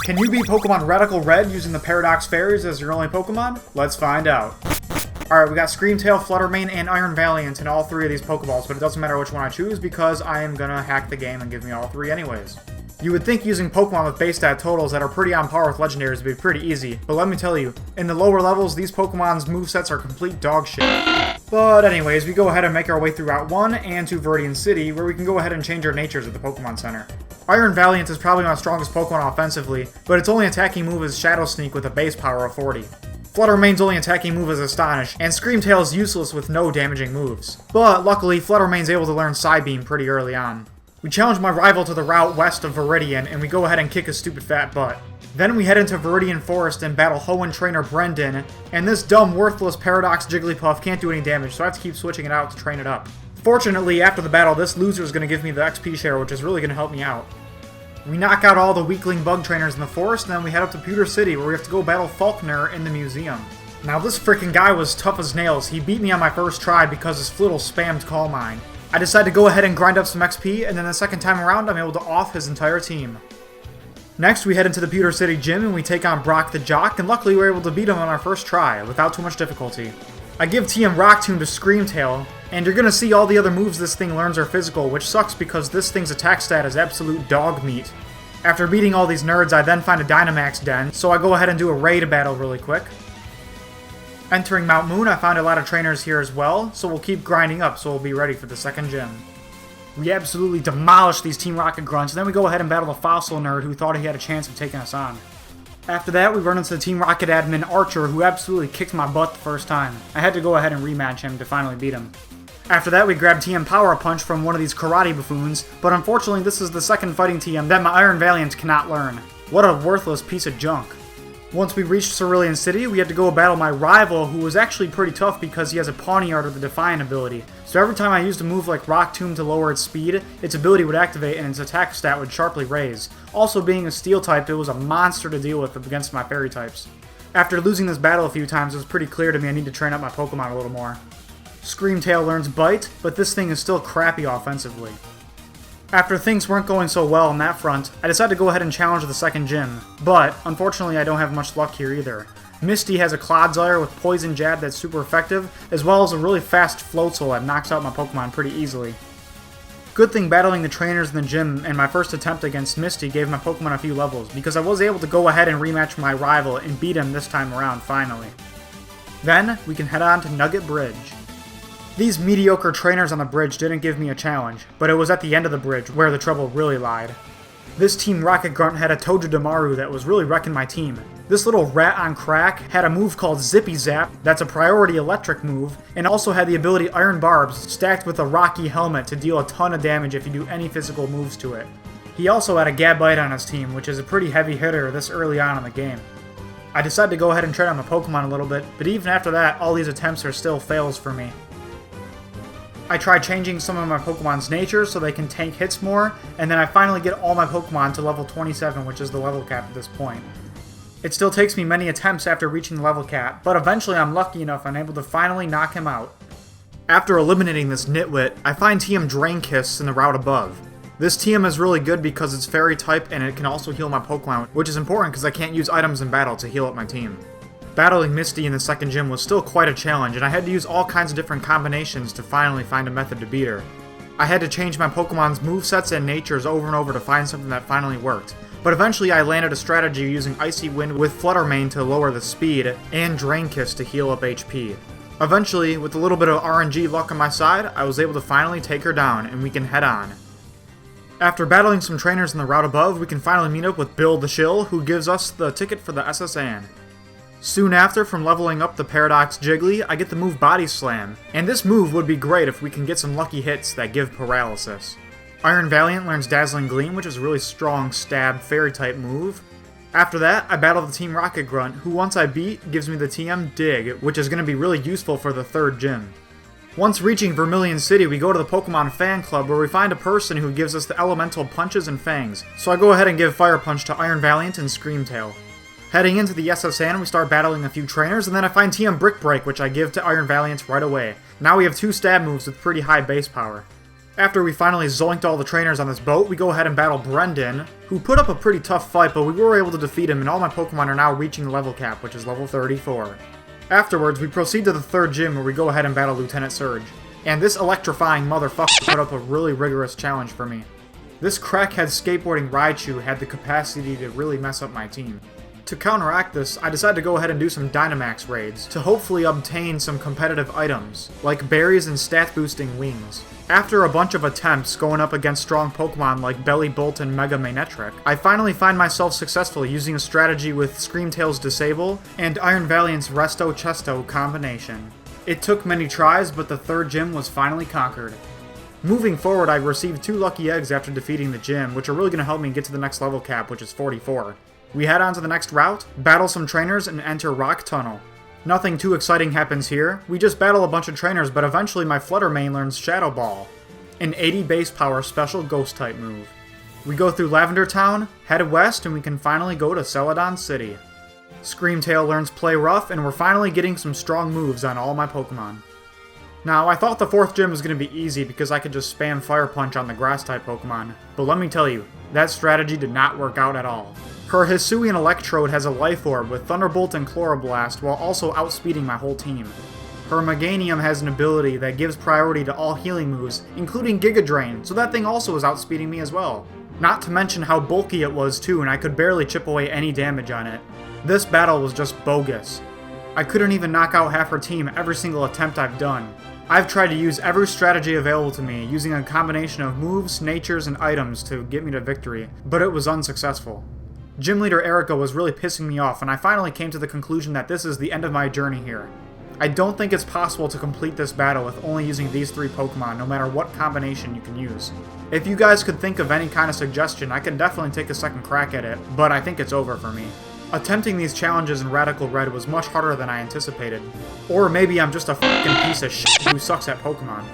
Can you beat Pokemon Radical Red using the PARADOX Fairies as your only Pokemon? Let's find out. Alright, we got Screamtail, Fluttermane, and Iron Valiant in all three of these Pokeballs, but it doesn't matter which one I choose because I am gonna hack the game and give me all three anyways. You would think using Pokemon with base stat totals that are pretty on par with Legendaries would be pretty easy, but let me tell you, in the lower levels, these Pokemon's movesets are complete dog shit. But anyways, we go ahead and make our way through Route 1 and to Viridian City, where we can go ahead and change our natures at the Pokemon Center. Iron Valiant is probably my strongest Pokemon offensively, but its only attacking move is Shadow Sneak with a base power of 40. Fluttermane's only attacking move is Astonish, and Screamtail is useless with no damaging moves. But luckily, Fluttermane's able to learn Psybeam pretty early on. We challenge my rival to the route west of Viridian, and we go ahead and kick his stupid fat butt. Then we head into Viridian Forest and battle Hoenn trainer Brendan, and this dumb, worthless Paradox Jigglypuff can't do any damage, so I have to keep switching it out to train it up. Fortunately, after the battle, this loser is going to give me the XP share, which is really going to help me out. We knock out all the weakling bug trainers in the forest, and then we head up to Pewter City, where we have to go battle Falkner in the museum. Now this freaking guy was tough as nails. He beat me on my first try because his Flittle spammed Calm Mind. I decided to go ahead and grind up some XP, and then the second time around, I'm able to off his entire team. Next, we head into the Pewter City gym, and we take on Brock the Jock, and luckily we were able to beat him on our first try, without too much difficulty. I give TM Rock Tomb to Screamtail, and you're gonna see all the other moves this thing learns are physical, which sucks because this thing's attack stat is absolute dog meat. After beating all these nerds, I then find a Dynamax den, so I go ahead and do a raid battle really quick. Entering Mount Moon, I found a lot of trainers here as well, so we'll keep grinding up so we'll be ready for the second gym. We absolutely demolish these Team Rocket grunts, and then we go ahead and battle the Fossil nerd who thought he had a chance of taking us on. After that, we run into the Team Rocket admin Archer, who absolutely kicked my butt the first time. I had to go ahead and rematch him to finally beat him. After that, we grab TM Power Punch from one of these karate buffoons, but unfortunately this is the second fighting TM that my Iron Valiant cannot learn. What a worthless piece of junk. Once we reached Cerulean City, we had to go battle my rival, who was actually pretty tough because he has a Pawniard with the Defiant ability. So every time I used a move like Rock Tomb to lower its speed, its ability would activate and its attack stat would sharply raise. Also being a Steel type, it was a monster to deal with against my Fairy types. After losing this battle a few times, it was pretty clear to me I need to train up my Pokemon a little more. Screamtail learns Bite, but this thing is still crappy offensively. After things weren't going so well on that front, I decided to go ahead and challenge the second gym, but unfortunately I don't have much luck here either. Misty has a Clodsire with Poison Jab that's super effective, as well as a really fast Floatzel that knocks out my Pokemon pretty easily. Good thing battling the trainers in the gym and my first attempt against Misty gave my Pokemon a few levels, because I was able to go ahead and rematch my rival and beat him this time around finally. Then, we can head on to Nugget Bridge. These mediocre trainers on the bridge didn't give me a challenge, but it was at the end of the bridge where the trouble really lied. This Team Rocket Grunt had a Togedemaru that was really wrecking my team. This little rat on crack had a move called Zippy Zap, that's a priority electric move, and also had the ability Iron Barbs stacked with a Rocky Helmet to deal a ton of damage if you do any physical moves to it. He also had a Gabite on his team, which is a pretty heavy hitter this early on in the game. I decided to go ahead and train on my Pokemon a little bit, but even after that, all these attempts are still fails for me. I tried changing some of my Pokemon's nature so they can tank hits more, and then I finally get all my Pokemon to level 27, which is the level cap at this point. It still takes me many attempts after reaching the level cap, but eventually I'm lucky enough I'm able to finally knock him out. After eliminating this nitwit, I find TM Drainkiss in the route above. This TM is really good because it's Fairy type and it can also heal my Pokemon, which is important because I can't use items in battle to heal up my team. Battling Misty in the second gym was still quite a challenge, and I had to use all kinds of different combinations to finally find a method to beat her. I had to change my Pokemon's movesets and natures over and over to find something that finally worked, but eventually I landed a strategy using Icy Wind with Fluttermane to lower the speed, and Drainkiss to heal up HP. Eventually, with a little bit of RNG luck on my side, I was able to finally take her down, and we can head on. After battling some trainers in the route above, we can finally meet up with Bill the Shill, who gives us the ticket for the SSN. Soon after, from leveling up the Paradox Jiggly, I get the move Body Slam, and this move would be great if we can get some lucky hits that give paralysis. Iron Valiant learns Dazzling Gleam, which is a really strong stab Fairy type move. After that, I battle the Team Rocket Grunt, who once I beat, gives me the TM Dig, which is going to be really useful for the third gym. Once reaching Vermilion City, we go to the Pokemon Fan Club where we find a person who gives us the elemental punches and fangs, so I go ahead and give Fire Punch to Iron Valiant and Screamtail. Heading into the SSN, we start battling a few trainers, and then I find TM Brick Break, which I give to Iron Valiant right away. Now we have two stab moves with pretty high base power. After we finally zoinked all the trainers on this boat, we go ahead and battle Brendan, who put up a pretty tough fight, but we were able to defeat him, and all my Pokemon are now reaching the level cap, which is level 34. Afterwards, we proceed to the third gym, where we go ahead and battle Lieutenant Surge. And this electrifying motherfucker put up a really rigorous challenge for me. This crackhead skateboarding Raichu had the capacity to really mess up my team. To counteract this, I decided to go ahead and do some Dynamax raids, to hopefully obtain some competitive items, like berries and stat-boosting wings. After a bunch of attempts going up against strong Pokemon like Bellibolt and Mega Manectric, I finally find myself successful using a strategy with Screamtail's Disable and Iron Valiant's Resto Chesto combination. It took many tries, but the third gym was finally conquered. Moving forward, I received 2 lucky eggs after defeating the gym, which are really going to help me get to the next level cap, which is 44. We head on to the next route, battle some trainers, and enter Rock Tunnel. Nothing too exciting happens here. We just battle a bunch of trainers, but eventually my Flutter main learns Shadow Ball, an 80 base power special ghost type move. We go through Lavender Town, head west, and we can finally go to Celadon City. Screamtail learns Play Rough, and we're finally getting some strong moves on all my Pokemon. Now, I thought the 4th gym was going to be easy because I could just spam Fire Punch on the Grass-type Pokemon, but let me tell you, that strategy did not work out at all. Her Hisuian Electrode has a Life Orb with Thunderbolt and Chloroblast while also outspeeding my whole team. Her Meganium has an ability that gives priority to all healing moves, including Giga Drain, so that thing also was outspeeding me as well. Not to mention how bulky it was too, and I could barely chip away any damage on it. This battle was just bogus. I couldn't even knock out half her team every single attempt I've done. I've tried to use every strategy available to me, using a combination of moves, natures, and items to get me to victory, but it was unsuccessful. Gym Leader Erica was really pissing me off, and I finally came to the conclusion that this is the end of my journey here. I don't think it's possible to complete this battle with only using these 3 Pokemon, no matter what combination you can use. If you guys could think of any kind of suggestion, I can definitely take a second crack at it, but I think it's over for me. Attempting these challenges in Radical Red was much harder than I anticipated. Or maybe I'm just a fucking piece of shit who sucks at Pokemon.